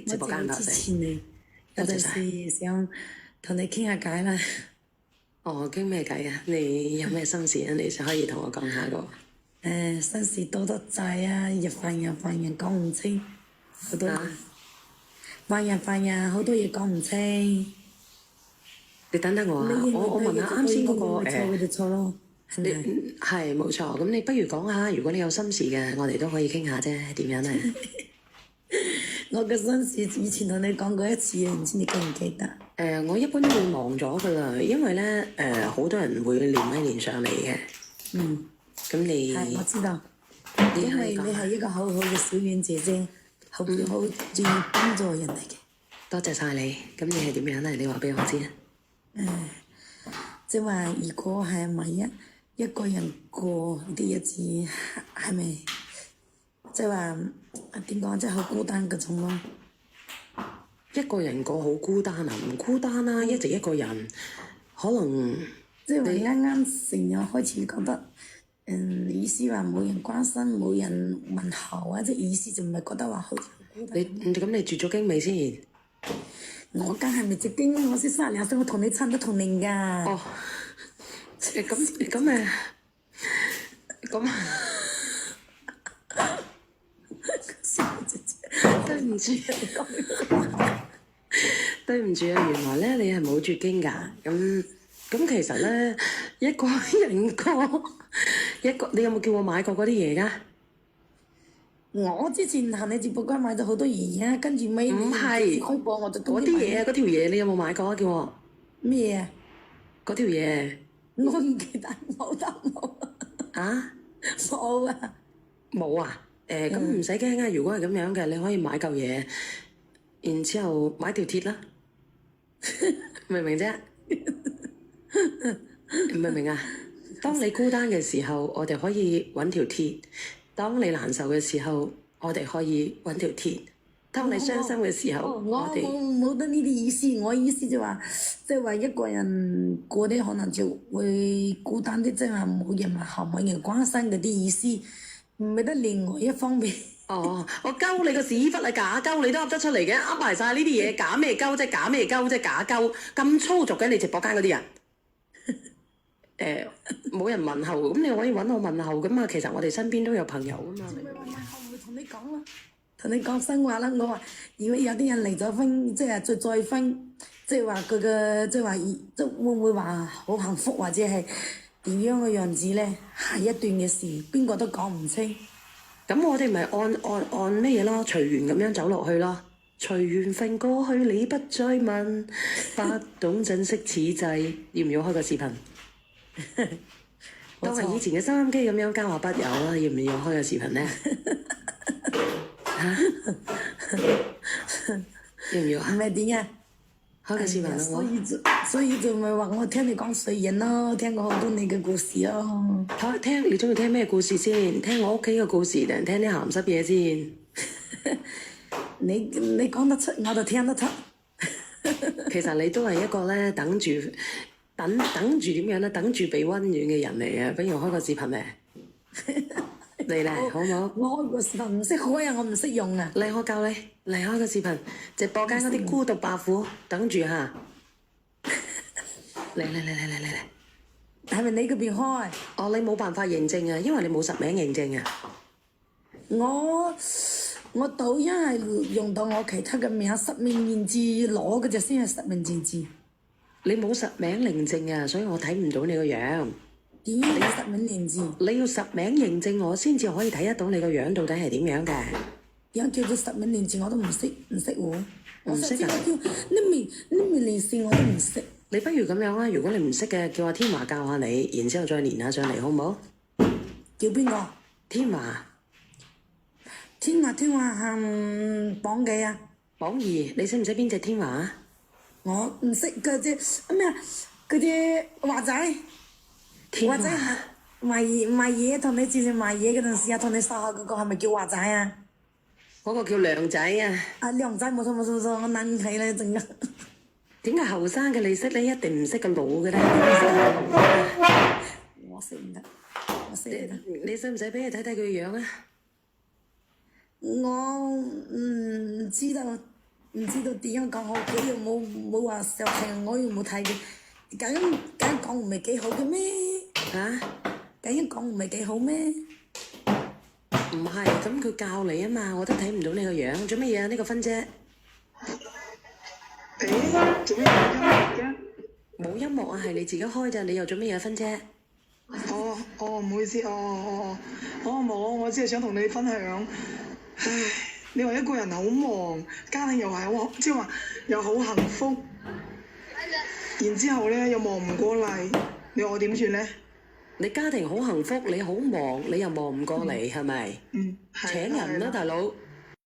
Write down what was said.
直播間把聲。支持你，有陣時想同你傾下偈啦。哦，傾咩偈啊？你有咩心事啊？你可以同我講下個。心事多得滯啊，日煩夜講唔清，好多嘢。煩夜好多嘢講唔清。你等等我啊！我問下啱先嗰個就錯咯。你係冇錯。咁你不如講下，如果你有心事嘅，我哋都可以傾下啫。點樣啊？我嘅心事以前同你講過一次啊，唔知你記唔記得？我一般都會忘咗噶啦，因為咧好多人會連咪連上嚟嘅。咁你係我知道，因為你係一個好好嘅小遠姐姐，好願意幫助人嚟嘅。多謝晒你。咁你係點樣咧？你話俾我知啊。即係話，如果係咪一個人過啲日子，係咪即係話點講？即係好孤單嗰種咯。一個人過好孤單啊？唔孤單啦，一直一個人，可能即係話啱啱成日開始覺得，意思話冇人關心，冇人問候啊，即係意思就唔係覺得話好孤單。咁你住咗經未先？我梗係未住經，我先32歲，我同你差唔多同齡㗎。哦，咁對唔住，對唔住啊！原來咧你係冇住經㗎。咁其實咧一個人過你有冇叫我買過嗰啲嘢㗎？我之前行你直播間買咗好多嘢啊，跟住尾唔係開播我就嗰啲嘢啊，嗰條嘢你有冇買過啊？叫我咩啊？嗰條嘢我唔記得，冇得冇啊？冇啊！冇啊？咁唔使驚啊！如果係咁樣嘅，你可以買嚿嘢，然之後買條鐵啦，明唔明啫？明唔明啊？當你孤單嘅時候，我哋可以揾條鐵；當你難受嘅時候，我哋可以揾條鐵；當你傷心嘅時候，我冇得呢啲意思。我意思就話，即係話一個人過啲可能就會孤單啲，即係話冇人問候、冇人關心嗰啲意思，唔係得另外一方面。哦，我鳩你個屎忽啊！假鳩你都噏得出嚟嘅，噏埋晒呢啲嘢，假咩鳩啫？假咩鳩啫？假鳩咁粗俗嘅你直播間嗰啲人。冇人問候，咁你可以揾我問候噶嘛？其實我哋身邊都有朋友噶嘛。唔係話問候，唔會同你講咯，同你講新話啦。我話如果有啲人離咗婚，即係再婚，即係話佢嘅即係話，即會唔會話好幸福或者係點樣嘅樣子咧？下一段嘅事，邊個都講唔清。咁我哋咪按咩嘢咯？隨緣咁樣走落去咯。隨緣揈過去，你不再問，不懂珍惜此際。要唔要開個視頻？當係以前嘅收音機咁樣交下筆友啦，要唔要開個視頻咧？要唔要啊？唔係點啊？開個視頻啦，所以就咪話我聽你講水印咯，聽過好多你嘅故事咯。聽你中意聽咩故事先？聽我屋企嘅故事定係聽啲鹹濕嘢先？你講得出我就聽得出。其實你都係一個咧等住點樣咧？等住被溫暖嘅人嚟嘅。不如開個視頻咧，嚟啦，好唔好？我開個視頻唔識開啊，我唔識用啊。嚟，我教你嚟開個視頻，直播間嗰啲孤獨白虎等住嚇。嚟！係咪你嗰邊開？哦，你冇辦法認證啊，因為你冇實名認證啊。我抖音係用到我其他嘅名，實名認證攞嗰隻先係實名認證。你冇實名認證啊，所以我睇唔到你個樣。點樣你實名認證？你要實名認證我先至可以睇得到你個樣到底係點樣嘅。樣叫做實名認證我都唔識喎。唔識啊？你未連線我都唔識。你不如咁樣啦，如果你唔識嘅，叫阿天華教下你，然之後再連下上嚟，好唔好？叫邊個？天華。天華榜幾啊？榜2，你識唔識邊隻天華啊？我唔識嗰隻咩啊？嗰隻華仔。華仔係賣嘢，同你之前賣嘢嗰陣時啊，同你收下嗰個係咪叫華仔啊？嗰個叫亮仔啊！啊，亮仔冇錯，我諗起啦，陣間。點解後生嘅你識咧，一定唔識個老嘅咧？我識唔得。你使唔使俾你睇睇佢樣啊？我唔知道，唔知道點樣講好，佢又冇話上聽，我又冇睇嘅，梗講唔係幾好嘅咩？嚇？梗講唔係幾好咩？唔係，咁佢教你啊嘛，我都睇唔到你個樣，做乜嘢啊？呢個芬姐誒，做咩有音樂嘅？冇音樂啊，係你自己開咋？你又做乜嘢啊，芬姐？唔好意思，冇，我只係想同你分享。唉，你話一個人好忙，家庭又係好，即係話又好幸福，然之後咧又忙唔過嚟，你話我點算咧？你家庭好幸福，你好忙，你又忙唔過嚟，係咪？嗯，係請人啦，係大佬。